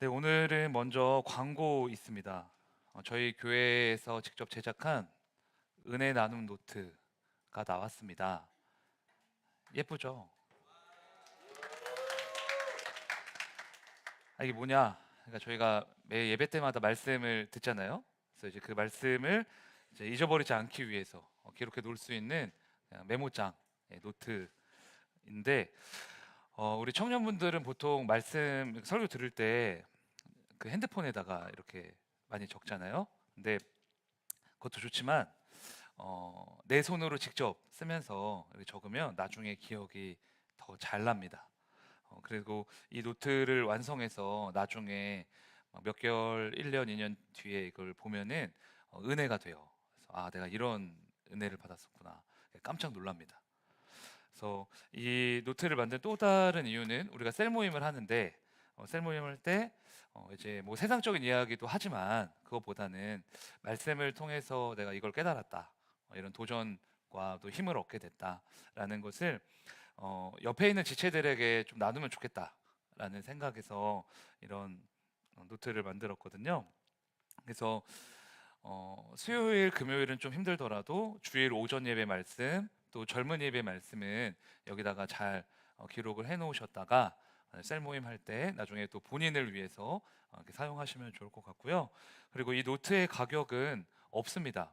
네, 오늘은 먼저 광고 있습니다. 저희 교회에서 직접 제작한 은혜 나눔 노트가 나왔습니다. 예쁘죠? 이게 뭐냐? 그러니까 저희가 매 예배 때마다 말씀을 듣잖아요. 그래서 이제 그 말씀을 이제 잊어버리지 않기 위해서 기록해 놓을 수 있는 그냥 메모장, 노트인데, 우리 청년분들은 보통 말씀 설교 들을 때 그 핸드폰에다가 이렇게 많이 적잖아요. 근데 그것도 좋지만 내 손으로 직접 쓰면서 이렇게 적으면 나중에 기억이 더 잘 납니다. 그리고 이 노트를 완성해서 나중에 몇 개월, 1년, 2년 뒤에 이걸 보면은 은혜가 돼요. 그래서 내가 이런 은혜를 받았었구나. 깜짝 놀랍니다. 그래서 이 노트를 만든 또 다른 이유는 우리가 셀 모임을 하는데 셀 모임을 할 때 이제 뭐 세상적인 이야기도 하지만 그것보다는 말씀을 통해서 내가 이걸 깨달았다. 이런 도전과 또 힘을 얻게 됐다라는 것을 옆에 있는 지체들에게 좀 나누면 좋겠다라는 생각에서 이런 노트를 만들었거든요. 그래서 수요일, 금요일은 좀 힘들더라도 주일 오전 예배 말씀, 또 젊은 예배 말씀은 여기다가 잘 기록을 해 놓으셨다가 셀 모임 할 때 나중에 또 본인을 위해서 이렇게 사용하시면 좋을 것 같고요. 그리고 이 노트의 가격은 없습니다.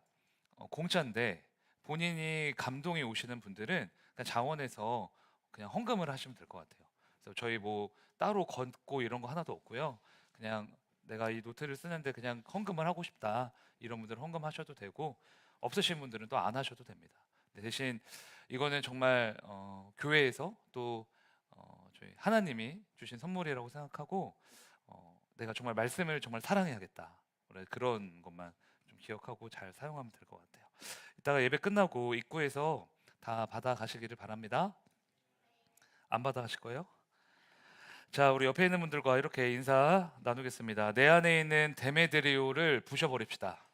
공짜인데 본인이 감동이 오시는 분들은 그냥 자원해서 그냥 헌금을 하시면 될 것 같아요. 그래서 저희 뭐 따로 걷고 이런 거 하나도 없고요. 그냥 내가 이 노트를 쓰는데 그냥 헌금을 하고 싶다. 이런 분들은 헌금하셔도 되고 없으신 분들은 또 안 하셔도 됩니다. 대신 이거는 정말 교회에서 또 저희 하나님이 주신 선물이라고 생각하고 내가 정말 말씀을 정말 사랑해야겠다. 그런 것만 좀 기억하고 잘 사용하면 될 것 같아요. 이따가 예배 끝나고 입구에서 다 받아 가시기를 바랍니다. 안 받아 가실 거예요? 자, 우리 옆에 있는 분들과 이렇게 인사 나누겠습니다. 내 안에 있는 데메드리오를 부셔버립시다.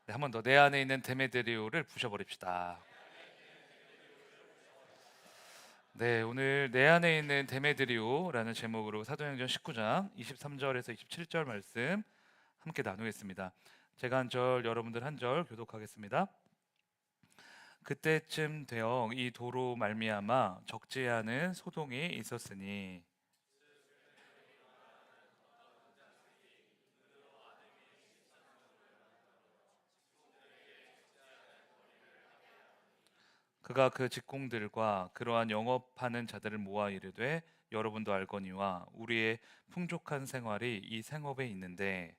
네, 한 번 더. 내 안에 있는 데메드리오를 부셔버립시다. 네, 오늘 내 안에 있는 데메드리오라는 제목으로 사도행전 19장 23절에서 27절 말씀 함께 나누겠습니다. 제가 한 절, 여러분들 한 절 교독하겠습니다. 그때쯤 되어 이 도로 말미암아 적지 않은 소동이 있었으니 그가 그 직공들과 그러한 영업하는 자들을 모아 이르되 여러분도 알거니와 우리의 풍족한 생활이 이 생업에 있는데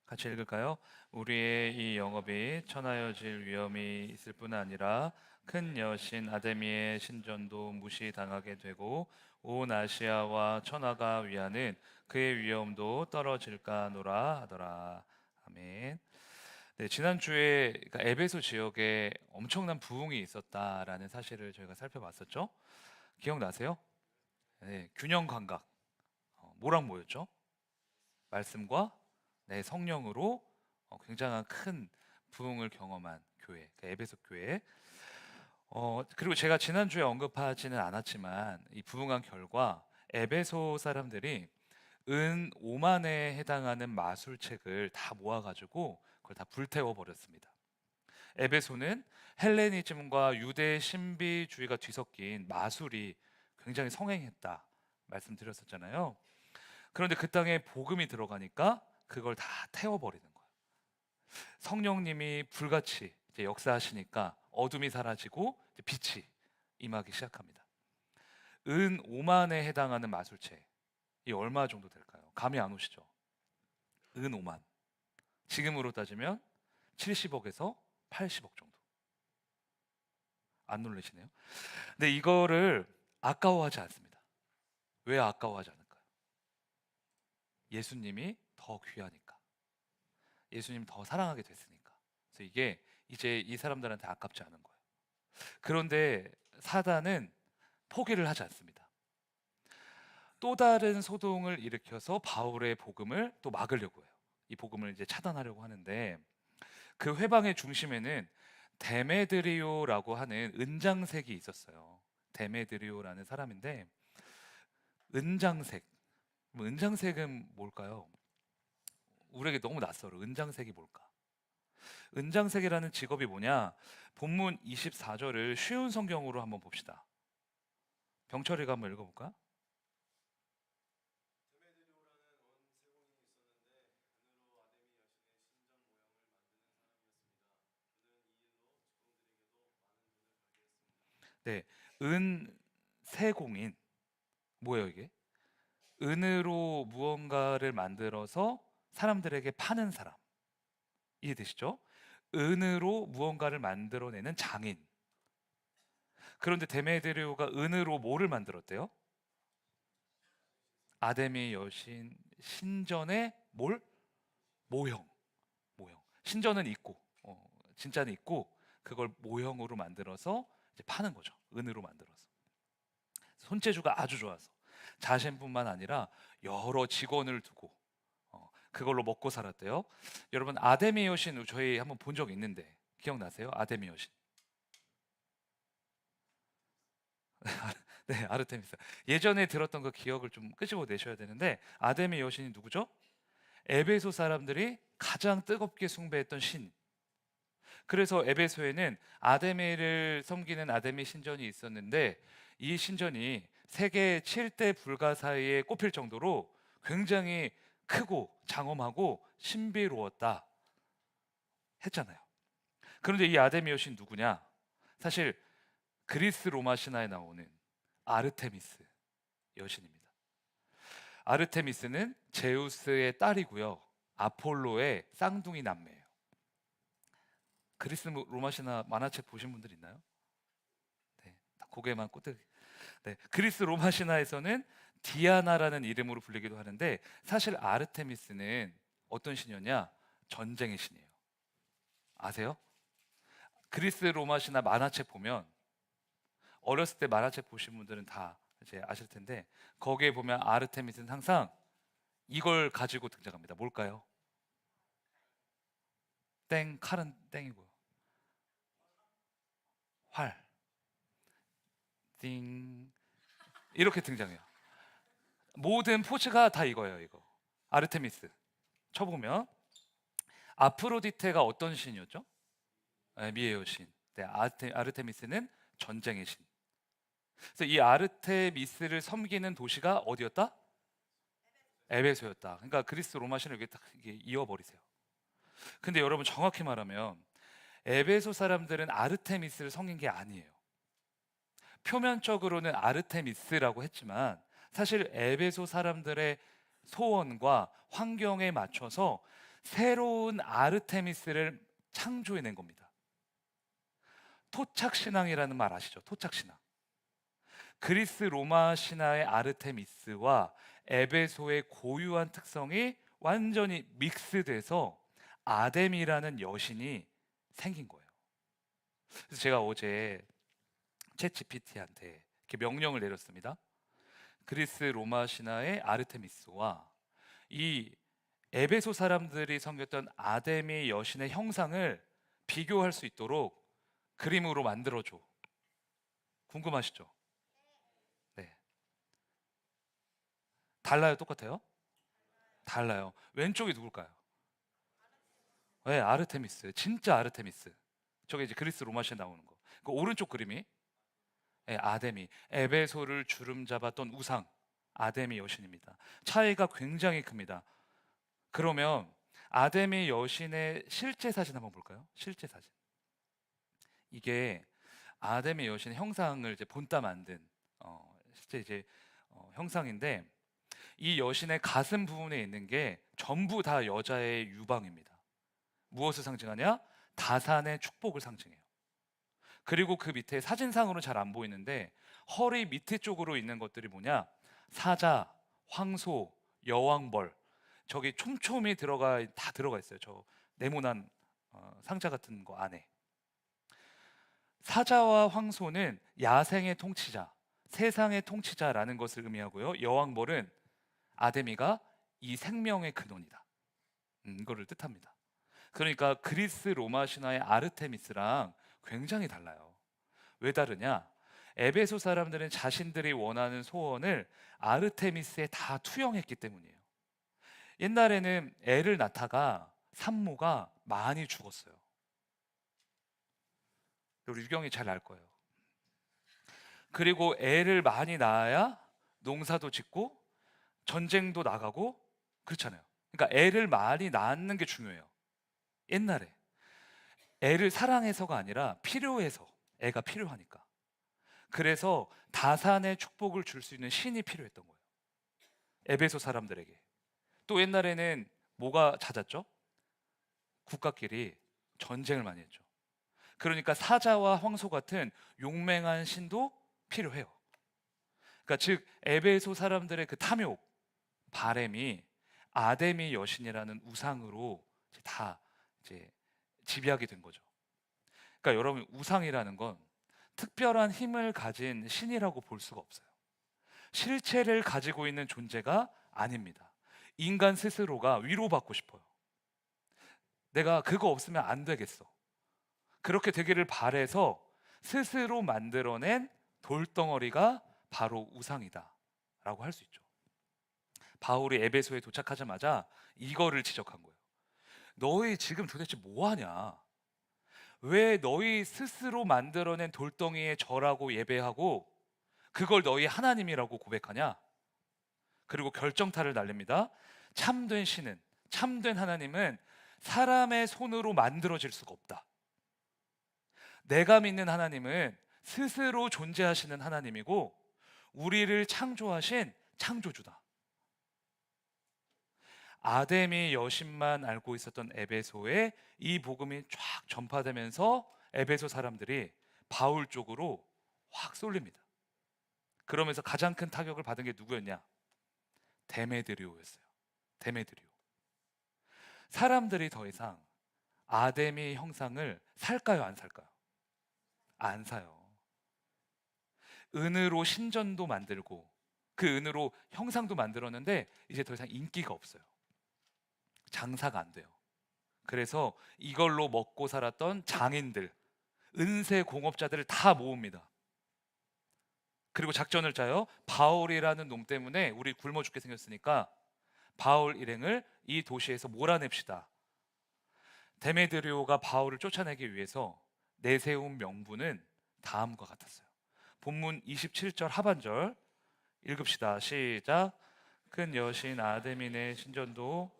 같이 읽을까요? 우리의 이 영업이 천하여질 위험이 있을 뿐 아니라 큰 여신 아데미의 신전도 무시당하게 되고 온 아시아와 천하가 위하는 그의 위엄도 떨어질까노라 하더라. 아멘. 네, 지난주에 그러니까 에베소 지역에 엄청난 부흥이 있었다라는 사실을 저희가 살펴봤었죠. 기억나세요? 네, 균형 감각. 뭐랑 뭐였죠? 말씀과 성령으로 굉장한 큰 부흥을 경험한 교회, 그 에베소 교회. 그리고 제가 지난주에 언급하지는 않았지만 이 부흥한 결과 에베소 사람들이 은 5만에 해당하는 마술책을 다 모아가지고 그걸 다 불태워 버렸습니다. 에베소는 헬레니즘과 유대 신비주의가 뒤섞인 마술이 굉장히 성행했다 말씀드렸었잖아요. 그런데 그 땅에 복음이 들어가니까 그걸 다 태워버리는 거예요. 성령님이 불같이 이제 역사하시니까 어둠이 사라지고 이제 빛이 임하기 시작합니다. 은 5만에 해당하는 마술체, 이 얼마 정도 될까요? 감이 안 오시죠? 은 5만. 지금으로 따지면 70억에서 80억 정도. 안 놀라시네요. 근데 이거를 아까워하지 않습니다. 왜 아까워하지 않을까요? 예수님이 더 귀하니까. 예수님 더 사랑하게 됐으니까. 그래서 이게 이제 이 사람들한테 아깝지 않은 거예요. 그런데 사단은 포기를 하지 않습니다. 또 다른 소동을 일으켜서 바울의 복음을 또 막으려고 해요. 이 복음을 이제 차단하려고 하는데, 그 회방의 중심에는 데메드리오라고 하는 은장색이 있었어요. 데메드리오라는 사람인데, 은장색. 은장색은 뭘까요? 우리에게 너무 낯설어. 은장색이 뭘까? 은장색이라는 직업이 뭐냐? 본문 24절을 쉬운 성경으로 한번 봅시다. 병철이가 한번 읽어볼까? 네, 은세공인. 뭐예요 이게? 은으로 무언가를 만들어서 사람들에게 파는 사람. 이해되시죠? 은으로 무언가를 만들어내는 장인. 그런데 데메드리오가 은으로 뭐를 만들었대요? 아데미 여신 신전의 뭘? 모형. 모형. 신전은 있고, 진짜는 있고, 그걸 모형으로 만들어서 이제 파는 거죠. 은으로 만들어서. 손재주가 아주 좋아서 자신뿐만 아니라 여러 직원을 두고 그걸로 먹고 살았대요. 여러분, 아데미 여신 저희 한번 본 적 있는데 기억나세요? 아데미 여신. 네, 아르테미스. 예전에 들었던 그 기억을 좀 끄집어 내셔야 되는데, 아데미 여신이 누구죠? 에베소 사람들이 가장 뜨겁게 숭배했던 신. 그래서 에베소에는 아데미를 섬기는 아데미 신전이 있었는데, 이 신전이 세계 7대 불가사의에 꼽힐 정도로 굉장히 크고 장엄하고 신비로웠다 했잖아요. 그런데 이 아데미 여신 누구냐? 사실 그리스 로마 신화에 나오는 아르테미스 여신입니다. 아르테미스는 제우스의 딸이고요, 아폴로의 쌍둥이 남매예요. 그리스 로마 신화 만화책 보신 분들 있나요? 네, 고개만 끄덕. 네, 그리스 로마 신화에서는 디아나라는 이름으로 불리기도 하는데, 사실 아르테미스는 어떤 신이었냐? 전쟁의 신이에요. 아세요? 그리스 로마 신화 만화책 보면, 어렸을 때 만화책 보신 분들은 다 이제 아실 텐데, 거기에 보면 아르테미스는 항상 이걸 가지고 등장합니다. 뭘까요? 땡, 칼은 땡이고요. 활, 띵, 이렇게 등장해요. 모든 포즈가 다 이거예요. 이거 아르테미스 쳐보면, 아프로디테가 어떤 신이었죠? 네, 미의 여신. 네, 아르테미스는 전쟁의 신. 그래서 이 아르테미스를 섬기는 도시가 어디였다? 에베소였다. 그러니까 그리스 로마 신을 이렇게 딱 이게 이어버리세요. 근데 여러분, 정확히 말하면 에베소 사람들은 아르테미스를 섬긴 게 아니에요. 표면적으로는 아르테미스라고 했지만, 사실 에베소 사람들의 소원과 환경에 맞춰서 새로운 아르테미스를 창조해낸 겁니다. 토착신앙이라는 말 아시죠? 토착신앙. 그리스 로마 신화의 아르테미스와 에베소의 고유한 특성이 완전히 믹스돼서 아데미라는 여신이 생긴 거예요. 그래서 제가 어제 챗 GPT한테 이렇게 명령을 내렸습니다. 그리스 로마 신화의 아르테미스와 이 에베소 사람들이 섬겼던 아데미 여신의 형상을 비교할 수 있도록 그림으로 만들어줘. 궁금하시죠? 네. 달라요? 똑같아요? 달라요. 왼쪽이 누굴까요? 네, 아르테미스. 진짜 아르테미스. 저게 이제 그리스 로마 신에 나오는 거. 그 오른쪽 그림이, 네, 아데미. 에베소를 주름 잡았던 우상 아데미 여신입니다. 차이가 굉장히 큽니다. 그러면 아데미 여신의 실제 사진 한번 볼까요? 실제 사진. 이게 아데미 여신의 형상을 이제 본따 만든 실제 이제 형상인데, 이 여신의 가슴 부분에 있는 게 전부 다 여자의 유방입니다. 무엇을 상징하냐? 다산의 축복을 상징해요. 그리고 그 밑에 사진상으로 잘 안 보이는데 허리 밑에 쪽으로 있는 것들이 뭐냐? 사자, 황소, 여왕벌, 저기 촘촘히 다 들어가 있어요. 저 네모난 상자 같은 거 안에. 사자와 황소는 야생의 통치자, 세상의 통치자라는 것을 의미하고요. 여왕벌은 아데미가 이 생명의 근원이다. 이거를 뜻합니다. 그러니까 그리스 로마 신화의 아르테미스랑 굉장히 달라요. 왜 다르냐? 에베소 사람들은 자신들이 원하는 소원을 아르테미스에 다 투영했기 때문이에요. 옛날에는 애를 낳다가 산모가 많이 죽었어요. 우리 유경이 잘 알 거예요. 그리고 애를 많이 낳아야 농사도 짓고 전쟁도 나가고 그렇잖아요. 그러니까 애를 많이 낳는 게 중요해요. 옛날에 애를 사랑해서가 아니라 필요해서, 애가 필요하니까. 그래서 다산의 축복을 줄 수 있는 신이 필요했던 거예요. 에베소 사람들에게. 또 옛날에는 뭐가 잦았죠? 국가끼리 전쟁을 많이 했죠. 그러니까 사자와 황소 같은 용맹한 신도 필요해요. 그러니까 즉 에베소 사람들의 그 탐욕, 바램이 아데미 여신이라는 우상으로 이제 다 이제 지배하게 된 거죠. 그러니까 여러분, 우상이라는 건 특별한 힘을 가진 신이라고 볼 수가 없어요. 실체를 가지고 있는 존재가 아닙니다. 인간 스스로가 위로받고 싶어요. 내가 그거 없으면 안 되겠어. 그렇게 되기를 바래서 스스로 만들어낸 돌덩어리가 바로 우상이다 라고 할 수 있죠. 바울이 에베소에 도착하자마자 이거를 지적한 거예요. 너희 지금 도대체 뭐 하냐? 왜 너희 스스로 만들어낸 돌덩이에 절하고 예배하고 그걸 너희 하나님이라고 고백하냐? 그리고 결정타를 날립니다. 참된 신은, 참된 하나님은 사람의 손으로 만들어질 수가 없다. 내가 믿는 하나님은 스스로 존재하시는 하나님이고 우리를 창조하신 창조주다. 아데미 여신만 알고 있었던 에베소에 이 복음이 쫙 전파되면서 에베소 사람들이 바울 쪽으로 확 쏠립니다. 그러면서 가장 큰 타격을 받은 게 누구였냐? 데메드리오였어요. 데메드리오. 사람들이 더 이상 아데미 형상을 살까요, 안 살까요? 안 사요. 은으로 신전도 만들고 그 은으로 형상도 만들었는데 이제 더 이상 인기가 없어요. 장사가 안 돼요. 그래서 이걸로 먹고 살았던 장인들, 은세 공업자들을 다 모읍니다. 그리고 작전을 짜요. 바울이라는 놈 때문에 우리 굶어 죽게 생겼으니까 바울 일행을 이 도시에서 몰아냅시다. 데메드리오가 바울을 쫓아내기 위해서 내세운 명분은 다음과 같았어요. 본문 27절 하반절 읽읍시다. 시작. 큰 여신 아데미네 신전도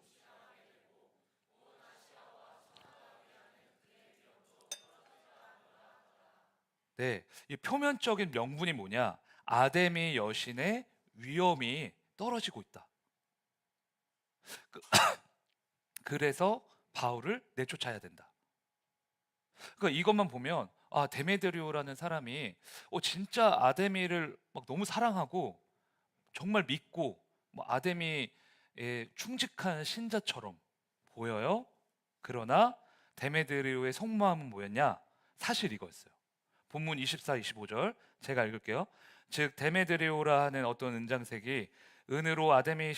네, 이 표면적인 명분이 뭐냐? 아데미 여신의 위엄이 떨어지고 있다. 그래서 바울을 내쫓아야 된다. 그러니까 이것만 보면 데메드리오라는 사람이 진짜 아데미를 막 너무 사랑하고 정말 믿고 뭐 아데미에 충직한 신자처럼 보여요. 그러나 데메드리오의 속마음은 뭐였냐? 사실 이거였어요. 본문 24, 25절 제가 읽을게요. 즉 데메드리오라 하는 어떤 은장색이 은으로 아데미의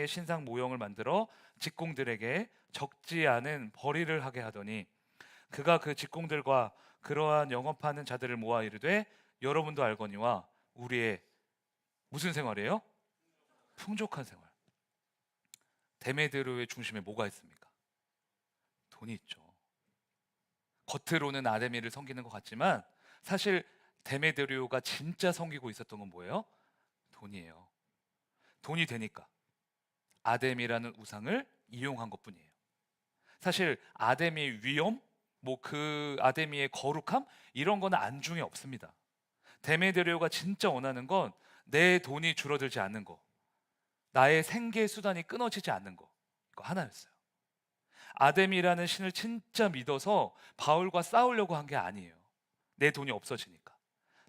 신상 모형을 만들어 직공들에게 적지 않은 벌이를 하게 하더니 그가 그 직공들과 그러한 영업하는 자들을 모아 이르되 여러분도 알거니와 우리의 무슨 생활이에요? 풍족한 생활. 데메드리오의 중심에 뭐가 있습니까? 돈이 있죠. 겉으로는 아데미를 섬기는 것 같지만 사실 데메드리오가 진짜 섬기고 있었던 건 뭐예요? 돈이에요. 돈이 되니까 아데미라는 우상을 이용한 것뿐이에요. 사실 아데미의 위엄, 뭐 그 아데미의 거룩함 이런 거는 안중에 없습니다. 데메드리오가 진짜 원하는 건 내 돈이 줄어들지 않는 거, 나의 생계 수단이 끊어지지 않는 거, 이거 하나였어요. 아데미라는 신을 진짜 믿어서 바울과 싸우려고 한 게 아니에요. 내 돈이 없어지니까,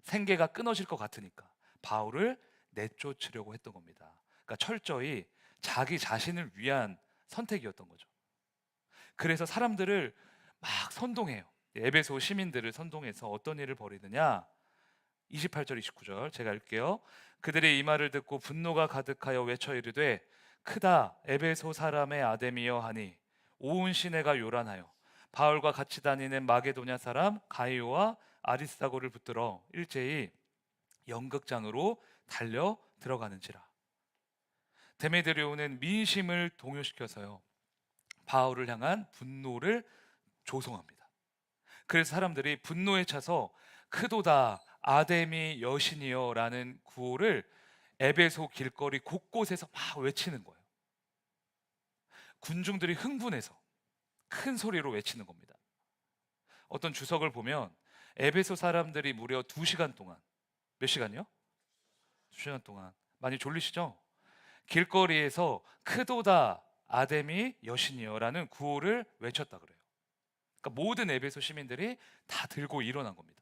생계가 끊어질 것 같으니까 바울을 내쫓으려고 했던 겁니다. 그러니까 철저히 자기 자신을 위한 선택이었던 거죠. 그래서 사람들을 막 선동해요. 에베소 시민들을 선동해서 어떤 일을 벌이느냐? 28절 29절 제가 읽게요. 그들이 이 말을 듣고 분노가 가득하여 외쳐 이르되 크다 에베소 사람의 아데미여 하니 온 시내가 요란하여 바울과 같이 다니는 마게도냐 사람 가이오와 아리스다고를 붙들어 일제히 연극장으로 달려 들어가는지라. 데메드리오는 민심을 동요시켜서요 바울을 향한 분노를 조성합니다. 그래서 사람들이 분노에 차서 크도다 아데미 여신이여 라는 구호를 에베소 길거리 곳곳에서 막 외치는 거예요. 군중들이 흥분해서 큰 소리로 외치는 겁니다. 어떤 주석을 보면 에베소 사람들이 무려 2시간 동안, 몇 시간이요? 2시간 동안, 많이 졸리시죠? 길거리에서 크도다 아데미 여신이여 라는 구호를 외쳤다 그래요. 그러니까 모든 에베소 시민들이 다 들고 일어난 겁니다.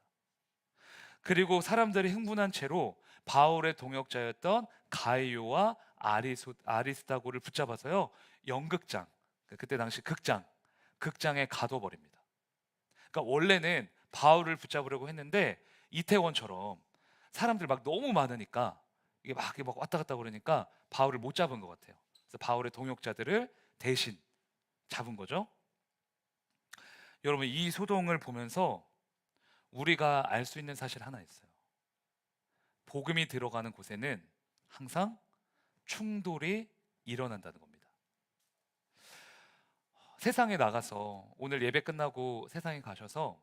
그리고 사람들이 흥분한 채로 바울의 동역자였던 가이오와 아리스다고를 붙잡아서요 연극장, 그때 당시 극장에 가둬버립니다. 그러니까 원래는 바울을 붙잡으려고 했는데 이태원처럼 사람들 막 너무 많으니까 이게 막 왔다 갔다 그러니까 바울을 못 잡은 것 같아요. 그래서 바울의 동역자들을 대신 잡은 거죠. 여러분, 이 소동을 보면서 우리가 알 수 있는 사실 하나 있어요. 복음이 들어가는 곳에는 항상 충돌이 일어난다는 겁니다. 세상에 나가서 오늘 예배 끝나고 세상에 가셔서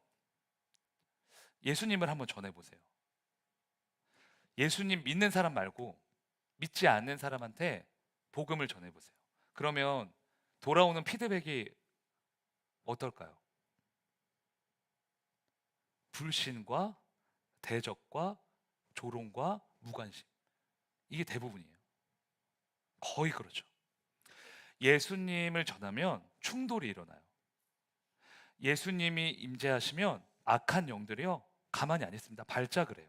예수님을 한번 전해보세요. 예수님 믿는 사람 말고 믿지 않는 사람한테 복음을 전해보세요. 그러면 돌아오는 피드백이 어떨까요? 불신과 대적과 조롱과 무관심, 이게 대부분이에요. 거의 그렇죠. 예수님을 전하면 충돌이 일어나요. 예수님이 임재하시면 악한 영들이요 가만히 안 있습니다. 발작을 해요.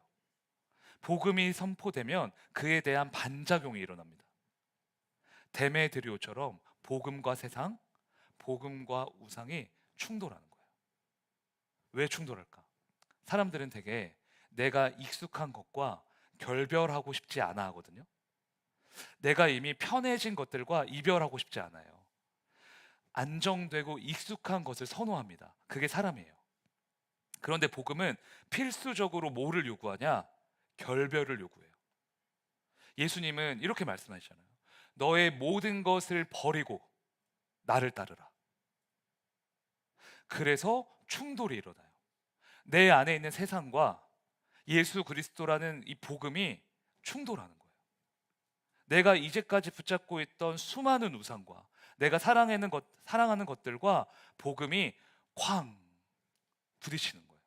복음이 선포되면 그에 대한 반작용이 일어납니다. 데메드리오처럼 복음과 세상, 복음과 우상이 충돌하는 거예요. 왜 충돌할까? 사람들은 되게 내가 익숙한 것과 결별하고 싶지 않아 하거든요. 내가 이미 편해진 것들과 이별하고 싶지 않아요. 안정되고 익숙한 것을 선호합니다. 그게 사람이에요. 그런데 복음은 필수적으로 뭐를 요구하냐? 결별을 요구해요. 예수님은 이렇게 말씀하시잖아요. 너의 모든 것을 버리고 나를 따르라. 그래서 충돌이 일어나요. 내 안에 있는 세상과 예수 그리스도라는 이 복음이 충돌하는 거예요. 내가 이제까지 붙잡고 있던 수많은 우상과 내가 사랑하는 것들과 복음이 쾅 부딪히는 거예요.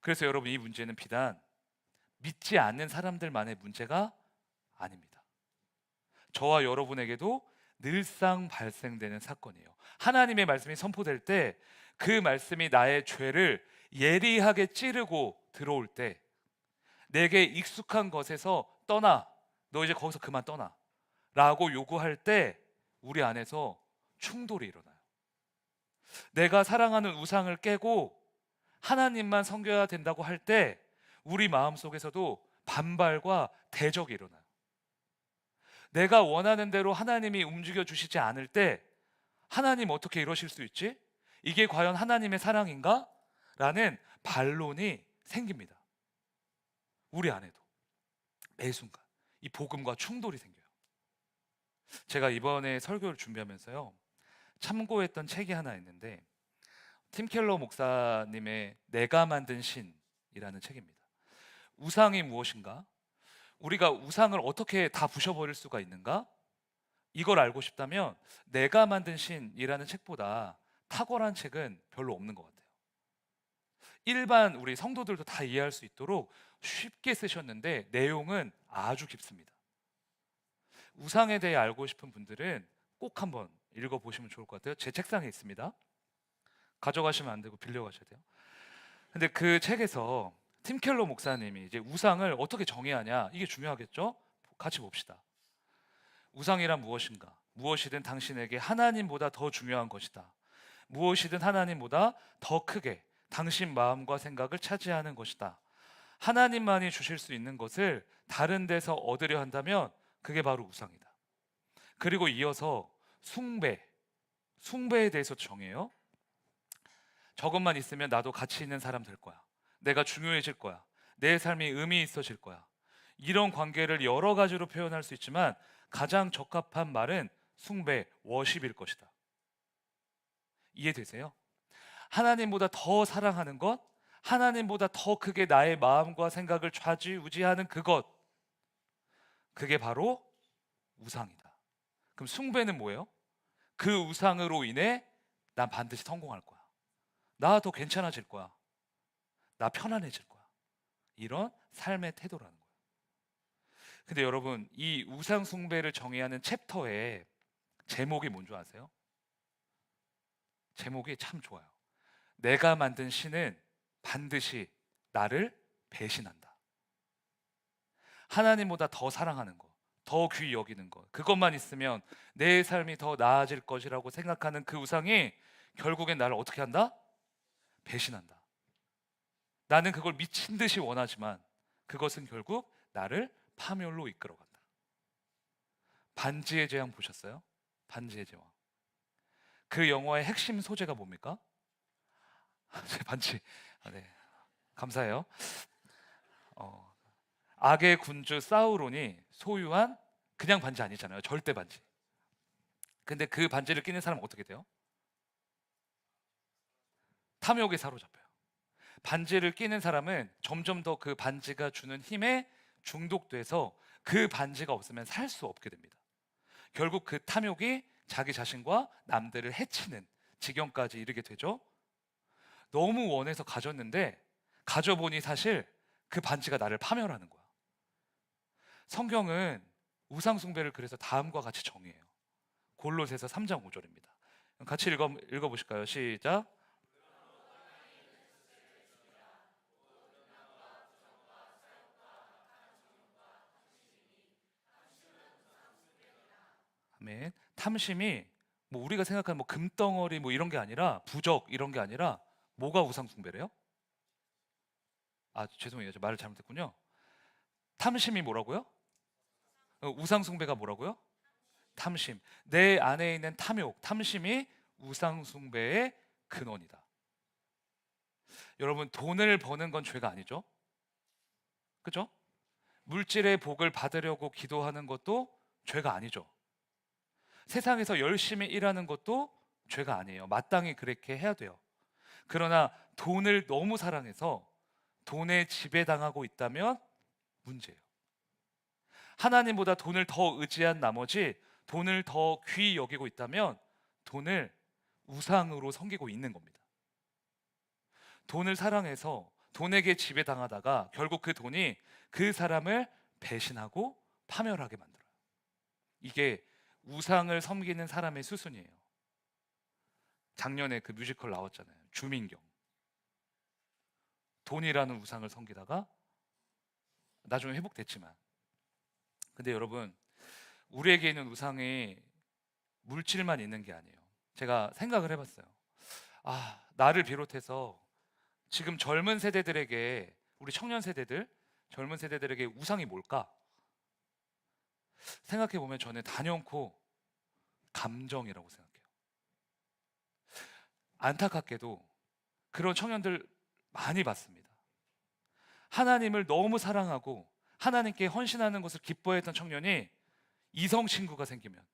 그래서 여러분, 이 문제는 비단 믿지 않는 사람들만의 문제가 아닙니다. 저와 여러분에게도 늘상 발생되는 사건이에요. 하나님의 말씀이 선포될 때 그 말씀이 나의 죄를 예리하게 찌르고 들어올 때, 내게 익숙한 것에서 떠나, 너 이제 거기서 그만 떠나 라고 요구할 때 우리 안에서 충돌이 일어나요. 내가 사랑하는 우상을 깨고 하나님만 섬겨야 된다고 할 때 우리 마음속에서도 반발과 대적이 일어나요. 내가 원하는 대로 하나님이 움직여 주시지 않을 때 하나님 어떻게 이러실 수 있지? 이게 과연 하나님의 사랑인가? 라는 반론이 생깁니다. 우리 안에도 매 순간 이 복음과 충돌이 생겨요. 제가 이번에 설교를 준비하면서요 참고했던 책이 하나 있는데, 팀 켈러 목사님의 내가 만든 신이라는 책입니다. 우상이 무엇인가? 우리가 우상을 어떻게 다 부셔버릴 수가 있는가? 이걸 알고 싶다면 내가 만든 신이라는 책보다 탁월한 책은 별로 없는 것 같아요. 일반 우리 성도들도 다 이해할 수 있도록 쉽게 쓰셨는데 내용은 아주 깊습니다. 우상에 대해 알고 싶은 분들은 꼭 한번 읽어보시면 좋을 것 같아요. 제 책상에 있습니다. 가져가시면 안 되고 빌려가셔야 돼요. 근데 그 책에서 팀 켈러 목사님이 이제 우상을 어떻게 정해야 하냐, 이게 중요하겠죠? 같이 봅시다. 우상이란 무엇인가? 무엇이든 당신에게 하나님보다 더 중요한 것이다. 무엇이든 하나님보다 더 크게 당신 마음과 생각을 차지하는 것이다. 하나님만이 주실 수 있는 것을 다른 데서 얻으려 한다면 그게 바로 우상이다. 그리고 이어서 숭배에 대해서 정해요. 저것만 있으면 나도 가치 있는 사람 될 거야. 내가 중요해질 거야. 내 삶이 의미 있어질 거야. 이런 관계를 여러 가지로 표현할 수 있지만 가장 적합한 말은 숭배, 워십일 것이다. 이해되세요? 하나님보다 더 사랑하는 것, 하나님보다 더 크게 나의 마음과 생각을 좌지우지하는 그것, 그게 바로 우상이다. 그럼 숭배는 뭐예요? 그 우상으로 인해 난 반드시 성공할 거야. 나 더 괜찮아질 거야. 나 편안해질 거야. 이런 삶의 태도라는 거예요. 근데 여러분, 이 우상 숭배를 정의하는 챕터의 제목이 뭔지 아세요? 제목이 참 좋아요. 내가 만든 신은 반드시 나를 배신한다. 하나님보다 더 사랑하는 것, 더 귀히 여기는 것, 그것만 있으면 내 삶이 더 나아질 것이라고 생각하는 그 우상이 결국엔 나를 어떻게 한다? 배신한다. 나는 그걸 미친 듯이 원하지만 그것은 결국 나를 파멸로 이끌어간다. 반지의 제왕 보셨어요? 반지의 제왕. 그 영화의 핵심 소재가 뭡니까? 제 반지. 네. 감사해요. 악의 군주 사우론이 소유한 그냥 반지 아니잖아요. 절대 반지. 근데 그 반지를 끼는 사람은 어떻게 돼요? 탐욕에 사로잡혀요. 반지를 끼는 사람은 점점 더 그 반지가 주는 힘에 중독돼서 그 반지가 없으면 살 수 없게 됩니다. 결국 그 탐욕이 자기 자신과 남들을 해치는 지경까지 이르게 되죠. 너무 원해서 가졌는데 가져보니 사실 그 반지가 나를 파멸하는 거야. 성경은 우상숭배를 그래서 다음과 같이 정의해요. 골로새서 3장 5절입니다. 같이 읽어보실까요? 시작. 아멘. 탐심이 뭐 우리가 생각하는 뭐 금덩어리 뭐 이런 게 아니라 부적 이런 게 아니라 뭐가 우상숭배래요? 아 죄송해요. 저 말을 잘못했군요. 탐심이 뭐라고요? 우상숭배가 뭐라고요? 탐심. 내 안에 있는 탐욕, 탐심이 우상숭배의 근원이다. 여러분 돈을 버는 건 죄가 아니죠? 그죠? 물질의 복을 받으려고 기도하는 것도 죄가 아니죠. 세상에서 열심히 일하는 것도 죄가 아니에요. 마땅히 그렇게 해야 돼요. 그러나 돈을 너무 사랑해서 돈에 지배당하고 있다면 문제예요. 하나님보다 돈을 더 의지한 나머지 돈을 더 귀히 여기고 있다면 돈을 우상으로 섬기고 있는 겁니다. 돈을 사랑해서 돈에게 지배당하다가 결국 그 돈이 그 사람을 배신하고 파멸하게 만들어요. 이게 우상을 섬기는 사람의 수순이에요. 작년에 그 뮤지컬 나왔잖아요. 주민경. 돈이라는 우상을 섬기다가 나중에 회복됐지만, 근데 여러분, 우리에게 있는 우상이 물질만 있는 게 아니에요. 제가 생각을 해봤어요. 나를 비롯해서 지금 젊은 세대들에게, 우리 청년 세대들, 젊은 세대들에게 우상이 뭘까? 생각해 보면 저는 단연코 감정이라고 생각해요. 안타깝게도 그런 청년들 많이 봤습니다. 하나님을 너무 사랑하고 하나님께 헌신하는 것을 기뻐했던 청년이 이성 친구가 생기면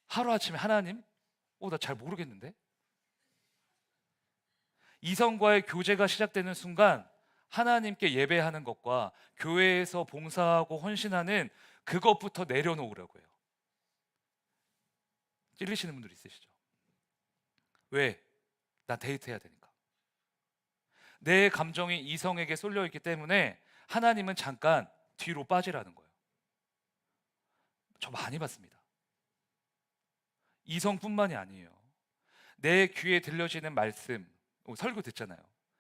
하루아침에 하나님? 나 잘 모르겠는데? 이성과의 교제가 시작되는 순간 하나님께 예배하는 것과 교회에서 봉사하고 헌신하는 그것부터 내려놓으려고 해요. 찔리시는 분들 있으시죠? 왜? 나 데이트해야 되니까. 내 감정이 이성에게 쏠려 있기 때문에 하나님은 잠깐 뒤로 빠지라는 거예요. 저 많이 봤습니다. 이성뿐만이 아니에요. 내 귀에 들려지는 말씀, 설교 듣잖아요.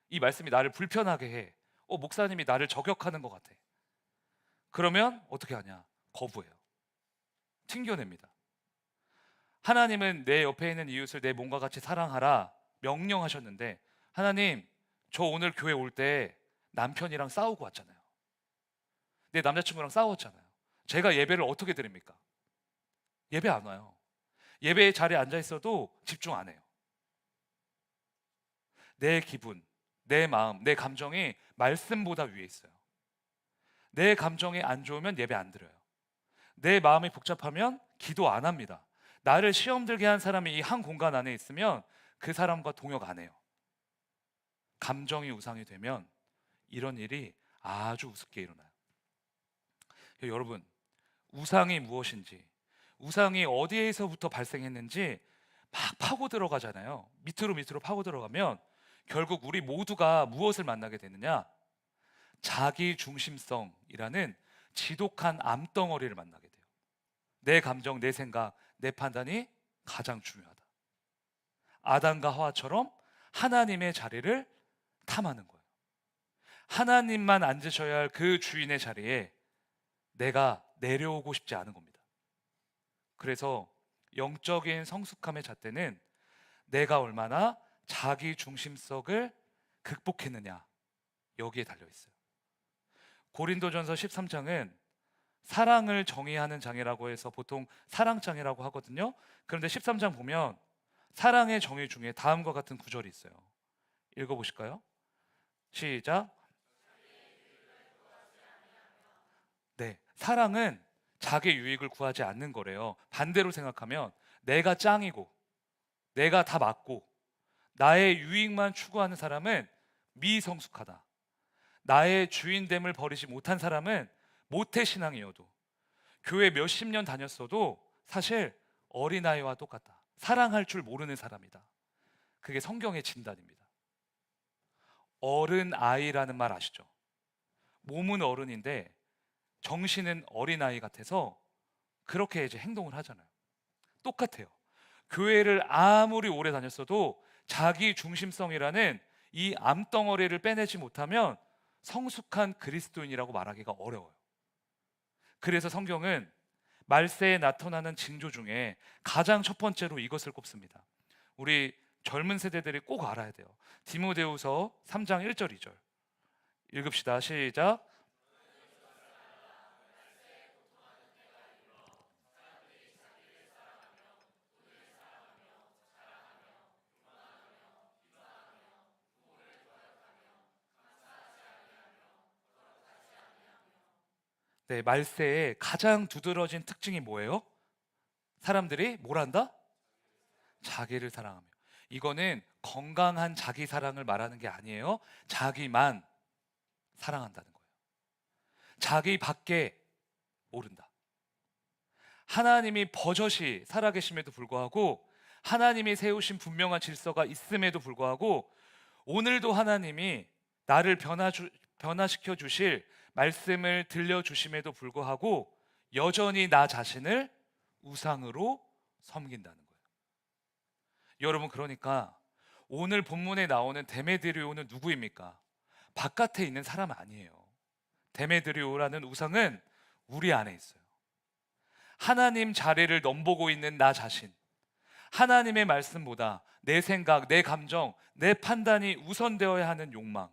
이 말씀이 나를 불편하게 해. 목사님이 나를 저격하는 것 같아. 그러면 어떻게 하냐? 거부해요. 튕겨냅니다. 하나님은 내 옆에 있는 이웃을 내 몸과 같이 사랑하라 명령하셨는데, 하나님, 저 오늘 교회 올 때 남편이랑 싸우고 왔잖아요. 내 남자친구랑 싸웠잖아요. 제가 예배를 어떻게 드립니까? 예배 안 와요. 예배 자리에 앉아 있어도 집중 안 해요. 내 기분, 내 마음, 내 감정이 말씀보다 위에 있어요. 내 감정이 안 좋으면 예배 안 드려요. 내 마음이 복잡하면 기도 안 합니다. 나를 시험 들게 한 사람이 이 한 공간 안에 있으면 그 사람과 동역 안 해요. 감정이 우상이 되면 이런 일이 아주 우습게 일어나요. 여러분, 우상이 무엇인지, 우상이 어디에서부터 발생했는지 막 파고 들어가잖아요. 밑으로 파고 들어가면 결국 우리 모두가 무엇을 만나게 되느냐? 자기 중심성이라는 지독한 암덩어리를 만나게 돼요. 내 감정, 내 생각, 내 판단이 가장 중요하다. 아담과 하와처럼 하나님의 자리를 탐하는 거예요. 하나님만 앉으셔야 할 그 주인의 자리에 내가 내려오고 싶지 않은 겁니다. 그래서 영적인 성숙함의 잣대는 내가 얼마나 자기 중심성을 극복했느냐, 여기에 달려 있어요. 고린도전서 13장은 사랑을 정의하는 장이라고 해서 보통 사랑장이라고 하거든요. 그런데 13장 보면 사랑의 정의 중에 다음과 같은 구절이 있어요. 읽어보실까요? 시작. 네, 사랑은 자기 유익을 구하지 않는 거래요. 반대로 생각하면 내가 짱이고 내가 다 맞고 나의 유익만 추구하는 사람은 미성숙하다. 나의 주인됨을 버리지 못한 사람은 모태신앙이어도 교회 몇십 년 다녔어도 사실 어린아이와 똑같다. 사랑할 줄 모르는 사람이다. 그게 성경의 진단입니다. 어른아이라는 말 아시죠? 몸은 어른인데 정신은 어린아이 같아서 그렇게 이제 행동을 하잖아요. 똑같아요. 교회를 아무리 오래 다녔어도 자기 중심성이라는 이 암덩어리를 빼내지 못하면 성숙한 그리스도인이라고 말하기가 어려워요. 그래서 성경은 말세에 나타나는 징조 중에 가장 첫 번째로 이것을 꼽습니다. 우리 젊은 세대들이 꼭 알아야 돼요. 디모데후서 3장 1절 2절 읽읍시다. 시작. 네, 말세의 가장 두드러진 특징이 뭐예요? 사람들이 뭘 한다? 자기를 사랑하며. 이거는 건강한 자기 사랑을 말하는 게 아니에요. 자기만 사랑한다는 거예요. 자기 밖에 모른다. 하나님이 버젓이 살아계심에도 불구하고, 하나님이 세우신 분명한 질서가 있음에도 불구하고, 오늘도 하나님이 나를 변화시켜 주실 말씀을 들려주심에도 불구하고 여전히 나 자신을 우상으로 섬긴다는 거예요. 여러분, 그러니까 오늘 본문에 나오는 데메드리오는 누구입니까? 바깥에 있는 사람 아니에요. 데메드리오라는 우상은 우리 안에 있어요. 하나님 자리를 넘보고 있는 나 자신, 하나님의 말씀보다 내 생각, 내 감정, 내 판단이 우선되어야 하는 욕망,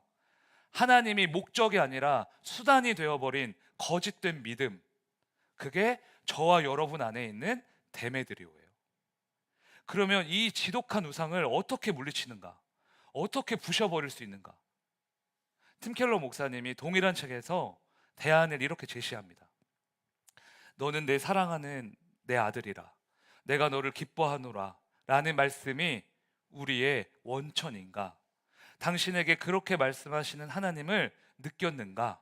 하나님이 목적이 아니라 수단이 되어버린 거짓된 믿음, 그게 저와 여러분 안에 있는 데메드리오예요. 그러면 이 지독한 우상을 어떻게 물리치는가? 어떻게 부셔버릴 수 있는가? 팀 켈러 목사님이 동일한 책에서 대안을 이렇게 제시합니다. 너는 내 사랑하는 내 아들이라, 내가 너를 기뻐하노라 라는 말씀이 우리의 원천인가? 당신에게 그렇게 말씀하시는 하나님을 느꼈는가?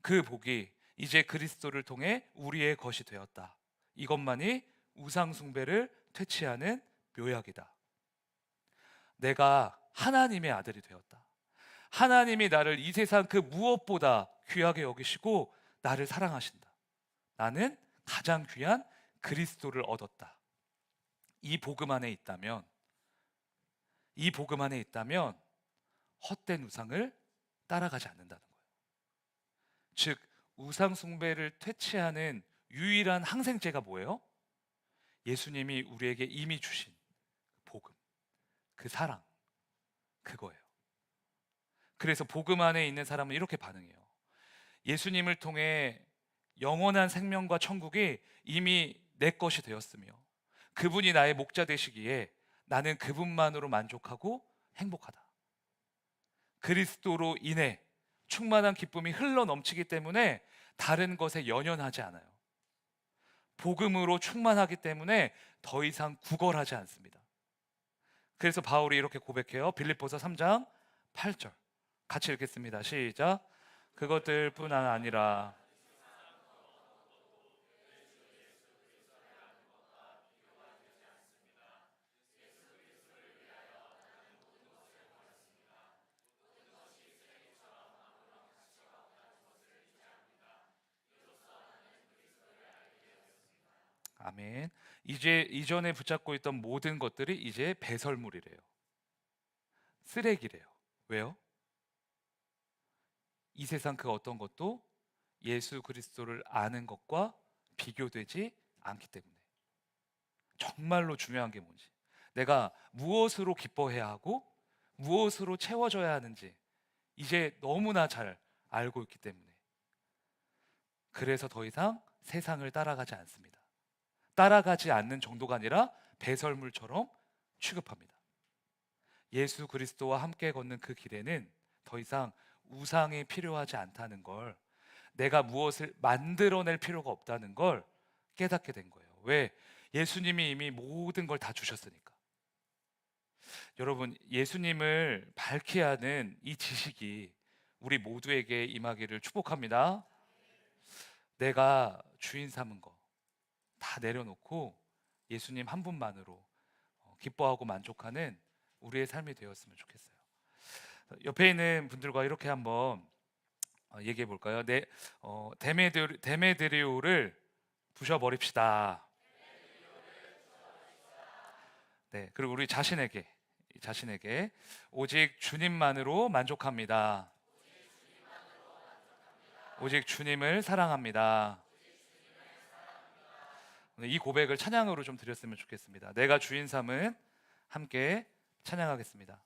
그 복이 이제 그리스도를 통해 우리의 것이 되었다. 이것만이 우상 숭배를 퇴치하는 묘약이다. 내가 하나님의 아들이 되었다. 하나님이 나를 이 세상 그 무엇보다 귀하게 여기시고 나를 사랑하신다. 나는 가장 귀한 그리스도를 얻었다. 이 복음 안에 있다면, 이 복음 안에 있다면 헛된 우상을 따라가지 않는다는 거예요. 즉, 우상 숭배를 퇴치하는 유일한 항생제가 뭐예요? 예수님이 우리에게 이미 주신 복음, 그 사랑, 그거예요. 그래서 복음 안에 있는 사람은 이렇게 반응해요. 예수님을 통해 영원한 생명과 천국이 이미 내 것이 되었으며 그분이 나의 목자 되시기에 나는 그분만으로 만족하고 행복하다. 그리스도로 인해 충만한 기쁨이 흘러 넘치기 때문에 다른 것에 연연하지 않아요. 복음으로 충만하기 때문에 더 이상 구걸하지 않습니다. 그래서 바울이 이렇게 고백해요. 빌립보서 3장 8절 같이 읽겠습니다. 시작. 그것들뿐 아니라 아멘. 이제 이전에 붙잡고 있던 모든 것들이 이제 배설물이래요. 쓰레기래요. 왜요? 이 세상 그 어떤 것도 예수 그리스도를 아는 것과 비교되지 않기 때문에. 정말로 중요한 게 뭔지, 내가 무엇으로 기뻐해야 하고 무엇으로 채워져야 하는지 이제 너무나 잘 알고 있기 때문에, 그래서 더 이상 세상을 따라가지 않습니다. 따라가지 않는 정도가 아니라 배설물처럼 취급합니다. 예수 그리스도와 함께 걷는 그 길에는 더 이상 우상이 필요하지 않다는 걸, 내가 무엇을 만들어낼 필요가 없다는 걸 깨닫게 된 거예요. 왜? 예수님이 이미 모든 걸 다 주셨으니까. 여러분, 예수님을 밝히 하는 이 지식이 우리 모두에게 임하기를 축복합니다. 내가 주인 삼은 거 다 내려놓고 예수님 한 분만으로 기뻐하고 만족하는 우리의 삶이 되었으면 좋겠어요. 옆에 있는 분들과 이렇게 한번 얘기해 볼까요? 데메드리오를 부셔버립시다. 네, 그리고 우리 자신에게 오직 주님만으로 만족합니다. 오직 주님을 사랑합니다. 이 고백을 찬양으로 좀 드렸으면 좋겠습니다. 내가 주인 삼은 함께 찬양하겠습니다.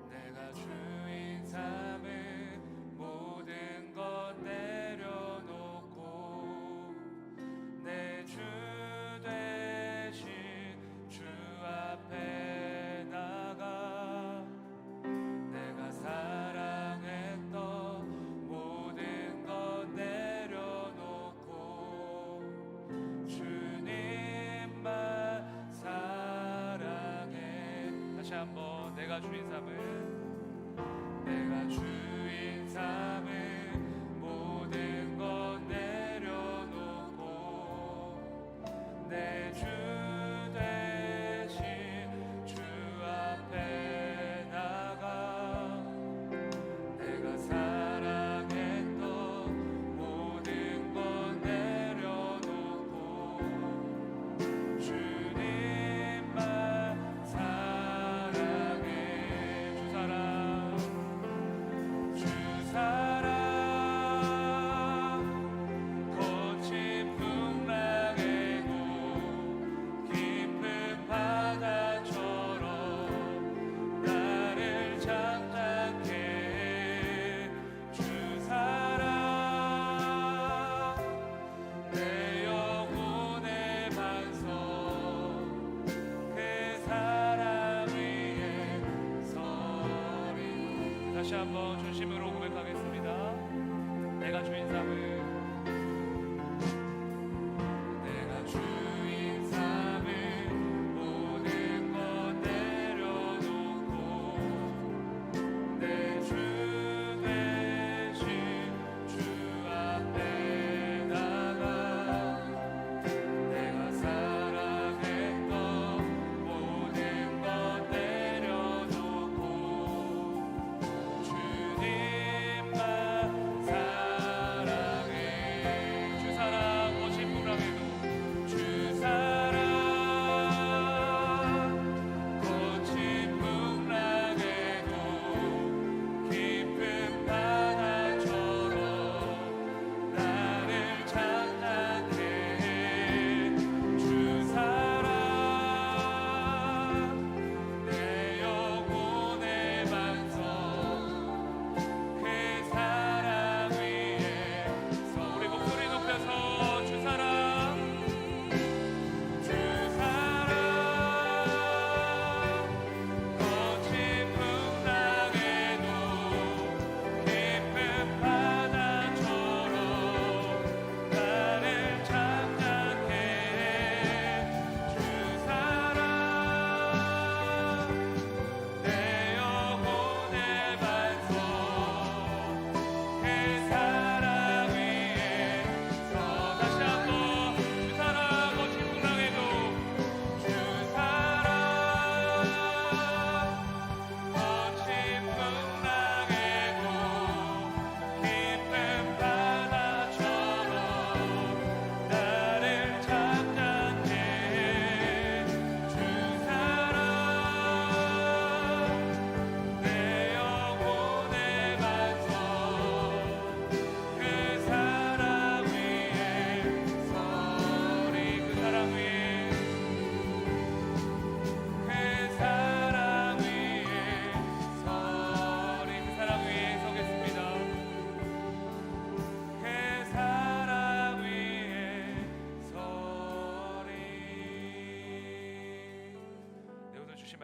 내가 주인 삼은 모든 것 내려놓고 내 주 대신 주 앞에 나가, 내가 사랑했던 모든 것 내려놓고 주님만 사랑해. 다시 한번 내가 주인 삼은, 내가 주인 삼은 모든 것 내려놓고 내 주 대신 주 앞에 나가, 내가 사랑했던 모든 것 내려놓고 주님만 사랑해. 주 사랑 거친 풍랑에도 깊은 바다처럼 나를 잠잠케 해. 주 사랑 내 영혼의 반석, 그 사랑 위에 서리. 다시 한번 중심으로 고백하겠습니다. 내가 주인 삼은, 내가 주인 삼은 모든 것 내려놓고 내 주 대신 주 앞에 나가, 내가 사랑했던 모든 것 내려놓고 주님만 사랑해.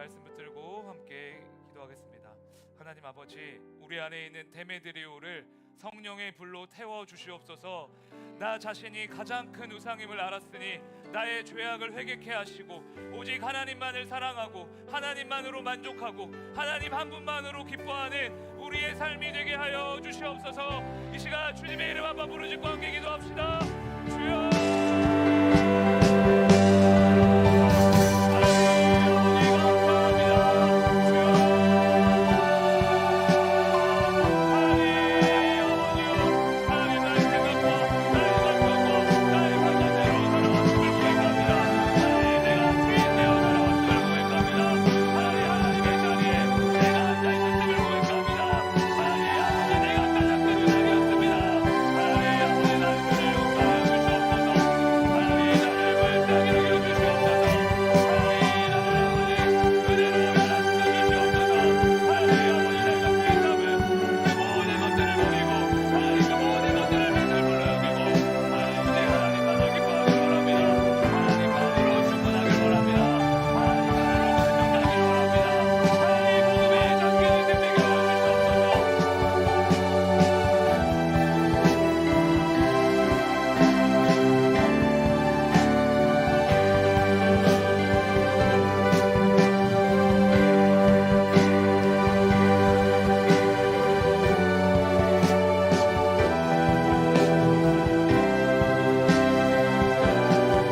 말씀 붙들고 함께 기도하겠습니다. 하나님 아버지, 우리 안에 있는 데메드리오를 성령의 불로 태워 주시옵소서. 나 자신이 가장 큰 우상임을 알았으니 나의 죄악을 회개케 하시고 오직 하나님만을 사랑하고 하나님만으로 만족하고 하나님 한 분만으로 기뻐하는 우리의 삶이 되게 하여 주시옵소서. 이 시간 주님의 이름 한번 부르짖고 함께 기도합시다. 주여.